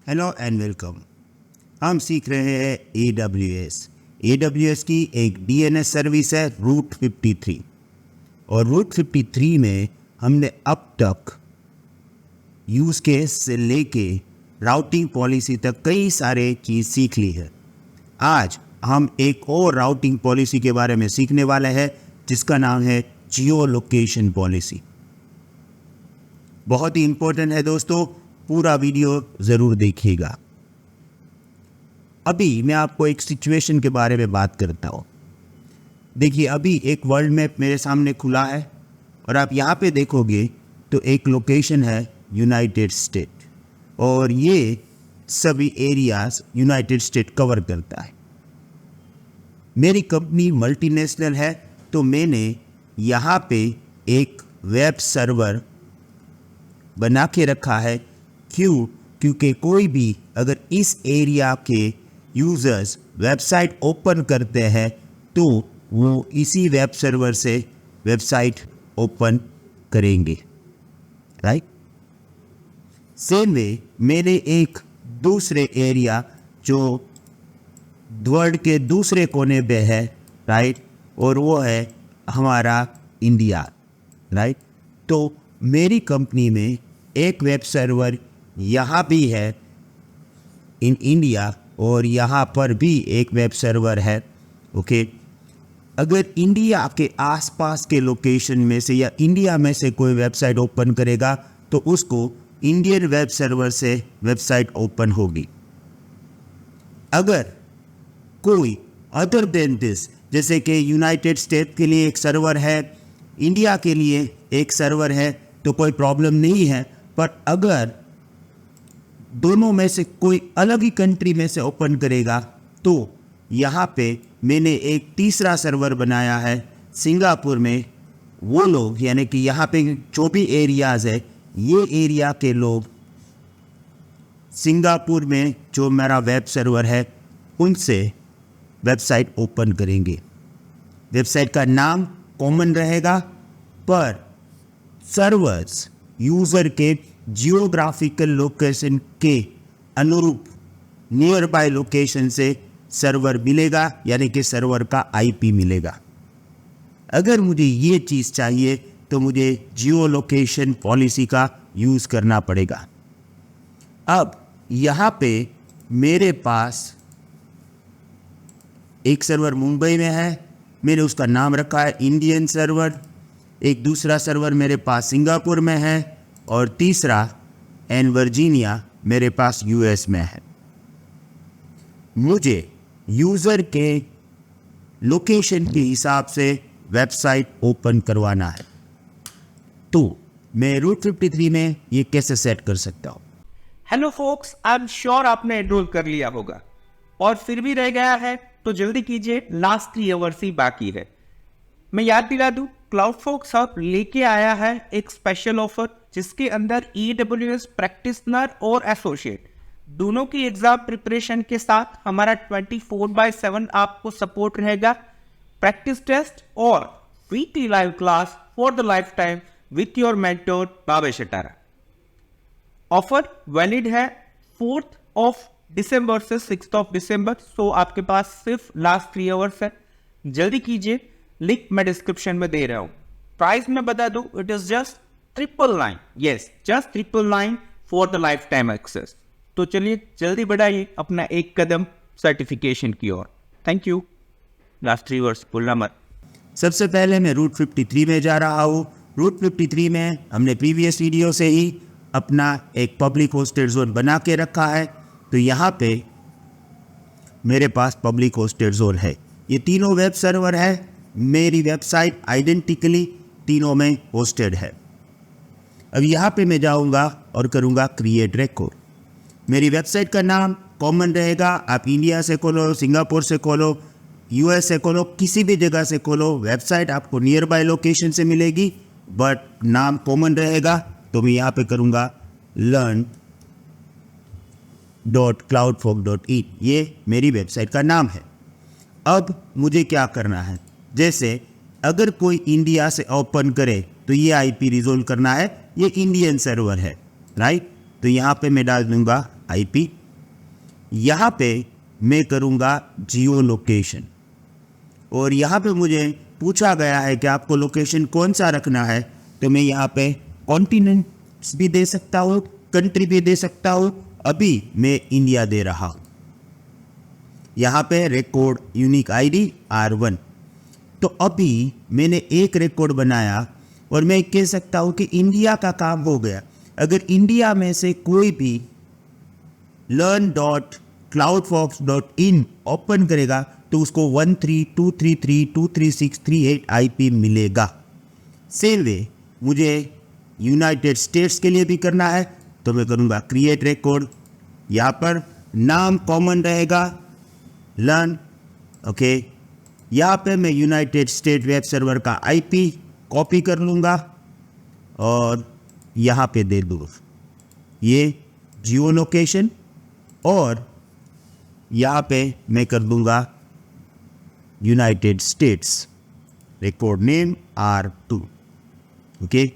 Hello and welcome. हम सीख रहे हैं AWS। AWS की एक DNS सर्विस है रूट 53 और रूट 53 में हमने अब तक यूज़ केस से लेके राउटिंग पॉलिसी तक कई सारे चीज़ सीख ली है। आज हम एक और राउटिंग पॉलिसी के बारे में सीखने वाले हैं जिसका नाम है जियो लोकेशन पॉलिसी। बहुत ही इम्पोर्टेंट है दोस्तों, पूरा वीडियो ज़रूर देखिएगा। अभी मैं आपको एक सिचुएशन के बारे में बात करता हूँ। देखिए, अभी एक वर्ल्ड मैप मेरे सामने खुला है और आप यहाँ पे देखोगे तो एक लोकेशन है यूनाइटेड स्टेट और ये सभी एरियाज यूनाइटेड स्टेट कवर करता है। मेरी कंपनी मल्टीनेशनल है तो मैंने यहाँ पे एक वेब सर्वर बना के रखा है। क्योंकि कोई भी अगर इस एरिया के यूज़र्स वेबसाइट ओपन करते हैं तो वो इसी वेब सर्वर से वेबसाइट ओपन करेंगे, राइट। सेम वे मेरे एक दूसरे एरिया जो वर्ल्ड के दूसरे कोने पे है, राइट, और वो है हमारा इंडिया, राइट। तो मेरी कंपनी में एक वेब सर्वर यहाँ भी है इन इंडिया और यहाँ पर भी एक वेब सर्वर है, ओके। अगर इंडिया के आसपास के लोकेशन में से या इंडिया में से कोई वेबसाइट ओपन करेगा तो उसको इंडियन वेब सर्वर से वेबसाइट ओपन होगी। अगर कोई अदर देन दिस, जैसे कि यूनाइटेड स्टेट के लिए एक सर्वर है, इंडिया के लिए एक सर्वर है, तो कोई प्रॉब्लम नहीं है। पर अगर दोनों में से कोई अलग ही कंट्री में से ओपन करेगा तो यहाँ पे मैंने एक तीसरा सर्वर बनाया है सिंगापुर में। वो लोग यानी कि यहाँ पे जो भी एरियाज़ है, ये एरिया के लोग सिंगापुर में जो मेरा वेब सर्वर है उनसे वेबसाइट ओपन करेंगे। वेबसाइट का नाम कॉमन रहेगा पर सर्वर्स यूज़र के जियोग्राफिकल लोकेशन के अनुरूप नियर बाय लोकेशन से सर्वर मिलेगा, यानी कि सर्वर का IP मिलेगा। अगर मुझे ये चीज़ चाहिए तो मुझे जियो लोकेशन पॉलिसी का यूज़ करना पड़ेगा। अब यहाँ पे मेरे पास एक सर्वर मुंबई में है, मैंने उसका नाम रखा है इंडियन सर्वर। एक दूसरा सर्वर मेरे पास सिंगापुर में है और तीसरा एन वर्जीनिया मेरे पास US में है। मुझे यूज़र के लोकेशन के हिसाब से वेबसाइट ओपन करवाना है, तो मैं रूट 53 में ये कैसे सेट कर सकता हूँ? Hello focus, I am sure आपने एनरोल कर लिया होगा और फिर भी रह गया है तो जल्दी कीजिए, लास्ट 3 आवर्स ही बाकी है। मैं याद दिला दूं, क्लाउडफॉक्स हब लेके आया है एक स्पेशल ऑफर जिसके अंदर AWS प्रैक्टिशनर और एसोसिएट दोनों की एग्जाम प्रिपरेशन के साथ हमारा 24/7 आपको सपोर्ट रहेगा। प्रैक्टिस टेस्ट और weekly live class for the life time with your mentor Bhavesh अटारा। Offer valid है 4 दिसंबर से 6 दिसंबर, सो आपके पास सिर्फ लास्ट 3 आवर्स है। जल्दी कीजिए, लिंक मैं डिस्क्रिप्शन में दे रहा हूं। प्राइस में बता दूं, it is just 999, yes just 999 for the lifetime access. तो चलिए जल्दी बढ़ाइए अपना एक कदम सर्टिफिकेशन की ओर। Thank you. लास्ट 3 वर्ष भूलना मत। सबसे पहले मैं रूट 53 में जा रहा हूँ। रूट 53 में हमने प्रीवियस वीडियो से ही अपना एक पब्लिक होस्टेड जोन बना के रखा है, तो यहाँ पे मेरे पास पब्लिक होस्टेड जोन है। ये तीनों वेब सर्वर है, मेरी वेबसाइट आइडेंटिकली तीनों में होस्टेड है। अब यहाँ पे मैं जाऊँगा और करूँगा क्रिएट रिकॉर्ड। मेरी वेबसाइट का नाम कॉमन रहेगा, आप इंडिया से खोलो, सिंगापुर से खोलो, US से खोलो, किसी भी जगह से खोलो, वेबसाइट आपको नियर बाय लोकेशन से मिलेगी बट नाम कॉमन रहेगा। तो मैं यहाँ पे करूँगा learn.cloudfog.in, ये मेरी वेबसाइट का नाम है। अब मुझे क्या करना है, जैसे अगर कोई इंडिया से ओपन करे तो ये IP रिजोल्व करना है, ये इंडियन सर्वर है, राइट। तो यहाँ पे मैं डाल दूंगा IP। यहाँ पे मैं करूँगा जियो लोकेशन, और यहाँ पे मुझे पूछा गया है कि आपको लोकेशन कौन सा रखना है, तो मैं यहाँ पे कॉन्टिनेंट्स भी दे सकता हूँ, कंट्री भी दे सकता हूँ। अभी मैं इंडिया दे रहा हूँ। यहाँ पे रिकॉर्ड यूनिक ID R1। तो अभी मैंने एक रिकॉर्ड बनाया और मैं कह सकता हूँ कि इंडिया का काम हो गया। अगर इंडिया में से कोई भी learn.cloudfox.in ओपन करेगा तो उसको 13.233.236.38 IP मिलेगा। सेम वे मुझे यूनाइटेड स्टेट्स के लिए भी करना है, तो मैं करूँगा क्रिएट रिकॉर्ड। यहाँ पर नाम कॉमन रहेगा लर्न, ओके। यहाँ पे मैं यूनाइटेड स्टेट वेब सर्वर का IP कॉपी कर लूँगा और यहाँ पे दे दूँ ये जियो लोकेशन, और यहाँ पे मैं कर दूँगा United states, record name R2, okay.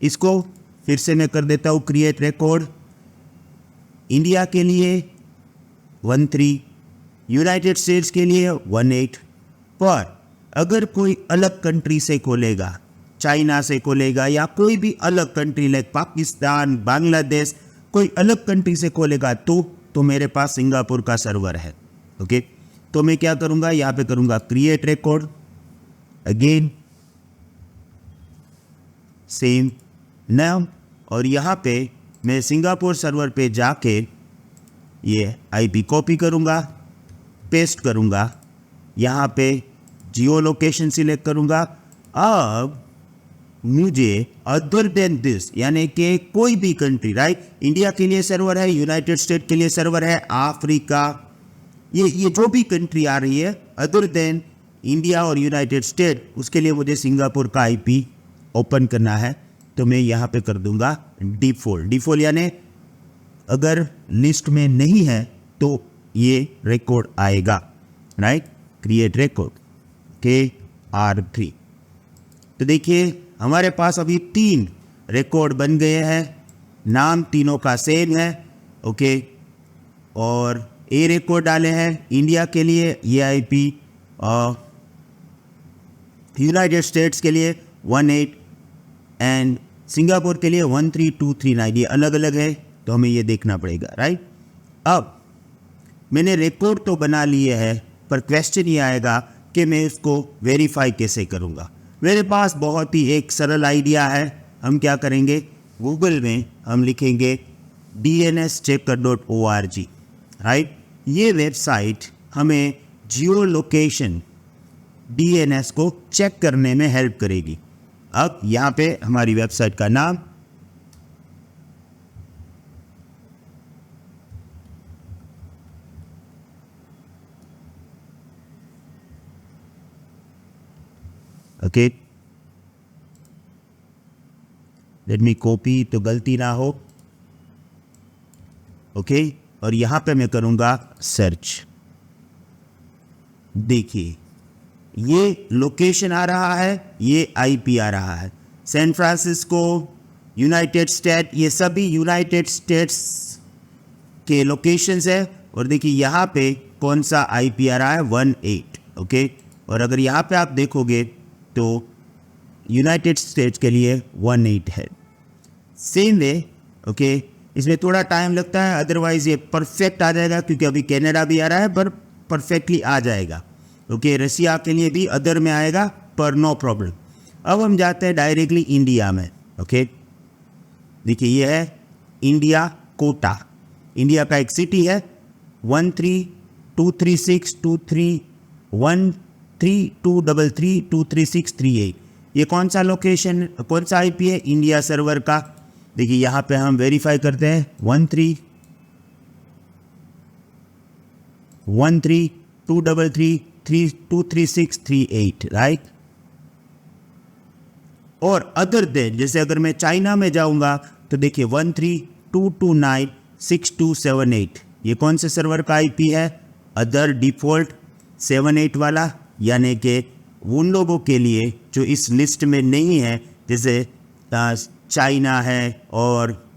इसको फिर से मैं कर देता हूँ क्रिएट रिकॉर्ड। इंडिया के लिए 13, यूनाइटेड स्टेट्स के लिए 18। पर अगर कोई अलग कंट्री से खोलेगा, चाइना से खोलेगा या कोई भी अलग कंट्री लाइक पाकिस्तान, बांग्लादेश, कोई अलग कंट्री से खोलेगा तो मेरे पास सिंगापुर का सर्वर है, ओके। तो मैं क्या करूँगा, यहाँ पे करूँगा क्रिएट रिकॉर्ड, अगेन सेम नाम, और यहाँ पे मैं सिंगापुर सर्वर पे जाके ये IP कॉपी करूँगा, पेस्ट करूँगा, यहाँ पे जियो लोकेशन सिलेक्ट करूँगा। अब मुझे अदर देन दिस, यानी कि कोई भी कंट्री, राइट, इंडिया के लिए सर्वर है, यूनाइटेड स्टेट के लिए सर्वर है, अफ्रीका, ये जो भी कंट्री आ रही है अदर देन इंडिया और यूनाइटेड स्टेट, उसके लिए मुझे सिंगापुर का IP ओपन करना है। तो मैं यहाँ पे कर दूंगा डिफ़ॉल्ट यानी अगर लिस्ट में नहीं है तो ये रिकॉर्ड आएगा, राइट, क्रिएट रिकॉर्ड R3। तो देखिए हमारे पास अभी 3 रिकॉर्ड बन गए हैं, नाम तीनों का सेम है, ओके। और ए रिकॉर्ड डाले हैं इंडिया के लिए ये IP, यूनाइटेड स्टेट्स के लिए 18 एंड सिंगापुर के लिए 13.239, ये अलग अलग है, तो हमें ये देखना पड़ेगा, राइट। अब मैंने रिकॉर्ड तो बना लिए है, पर क्वेश्चन ये आएगा कि मैं इसको वेरीफाई कैसे करूँगा। मेरे पास बहुत ही एक सरल आइडिया है। हम क्या करेंगे, गूगल में हम लिखेंगे dnschecker.org, राइट। ये वेबसाइट हमें जियो लोकेशन DNS को चेक करने में हेल्प करेगी। अब यहाँ पे हमारी वेबसाइट का नाम, ओके, लेट मी कॉपी तो गलती ना हो, ओके। और यहाँ पे मैं करूँगा सर्च। देखिए ये लोकेशन आ रहा है, ये IP आ रहा है, सैन फ्रांसिस्को, यूनाइटेड स्टेट, ये सभी यूनाइटेड स्टेट्स के लोकेशंस है। और देखिए यहाँ पे कौन सा IP आ रहा है, 18, ओके। और अगर यहाँ पे आप देखोगे तो यूनाइटेड स्टेट्स के लिए 18 है। सेम वे, ओके, इसमें थोड़ा टाइम लगता है, अदरवाइज ये परफेक्ट आ जाएगा, क्योंकि अभी कनाडा भी आ रहा है, पर परफेक्टली आ जाएगा, ओके। रसिया के लिए भी अदर में आएगा, पर नो प्रॉब्लम। अब हम जाते हैं डायरेक्टली इंडिया में, ओके। देखिए ये है इंडिया कोटा, इंडिया का एक सिटी है, 13.236.231.3.233.236.38। ये कौन सा लोकेशन, कौन सा IP है, इंडिया सर्वर का। देखिए यहाँ पे हम वेरीफाई करते हैं 13.233.236.38, राइट। और अदर देन, जैसे अगर मैं चाइना में जाऊंगा तो देखिए 13.229.6278, ये कौन से सर्वर का IP है, अदर डिफ़ॉल्ट 78 वाला, यानी कि उन लोगों के लिए जो इस लिस्ट में नहीं है, जैसे चाइना है और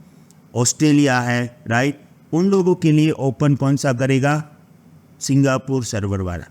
ऑस्ट्रेलिया है, राइट, उन लोगों के लिए ओपन कौन सा करेगा? सिंगापुर सर्वर वाला।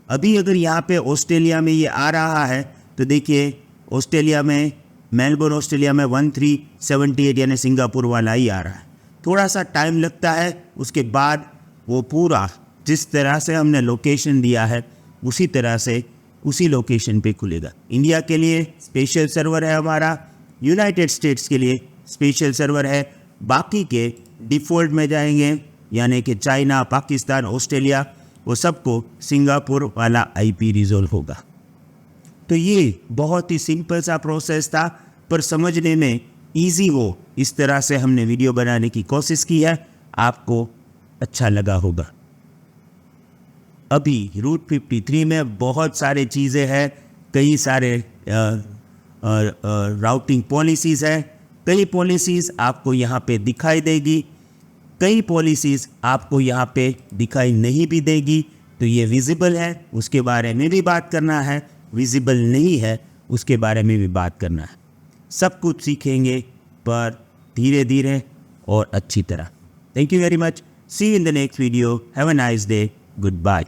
अभी अगर यहाँ पे ऑस्ट्रेलिया में ये आ रहा है तो देखिए ऑस्ट्रेलिया में, मेलबोर्न ऑस्ट्रेलिया में 1378 यानी सिंगापुर वाला ही आ रहा है। थोड़ा सा टाइम लगता है, उसके बाद वो पूरा जिस तरह से हमने लोकेशन दिया है उसी तरह से उसी लोकेशन पे खुलेगा। इंडिया के लिए स्पेशल सर्वर है हमारा, यूनाइटेड स्टेट्स के लिए स्पेशल सर्वर है, बाकी के डिफ़ॉल्ट में जाएंगे यानी कि चाइना, पाकिस्तान, ऑस्ट्रेलिया, वो सबको सिंगापुर वाला आईपी रिजॉल्व होगा। तो ये बहुत ही सिंपल सा प्रोसेस था, पर समझने में इजी हो इस तरह से हमने वीडियो बनाने की कोशिश की है, आपको अच्छा लगा होगा। अभी रूट 53 में बहुत सारे चीज़ें हैं, कई सारे राउटिंग पॉलिसीज़ हैं, कई पॉलिसीज़ आपको यहाँ पे दिखाई देगी, कई पॉलिसीज़ आपको यहाँ पे दिखाई नहीं भी देगी। तो ये विजिबल है उसके बारे में भी बात करना है, विजिबल नहीं है उसके बारे में भी बात करना है। सब कुछ सीखेंगे पर धीरे धीरे और अच्छी तरह। Thank you very much, see you in the next video, have a nice day, good bye.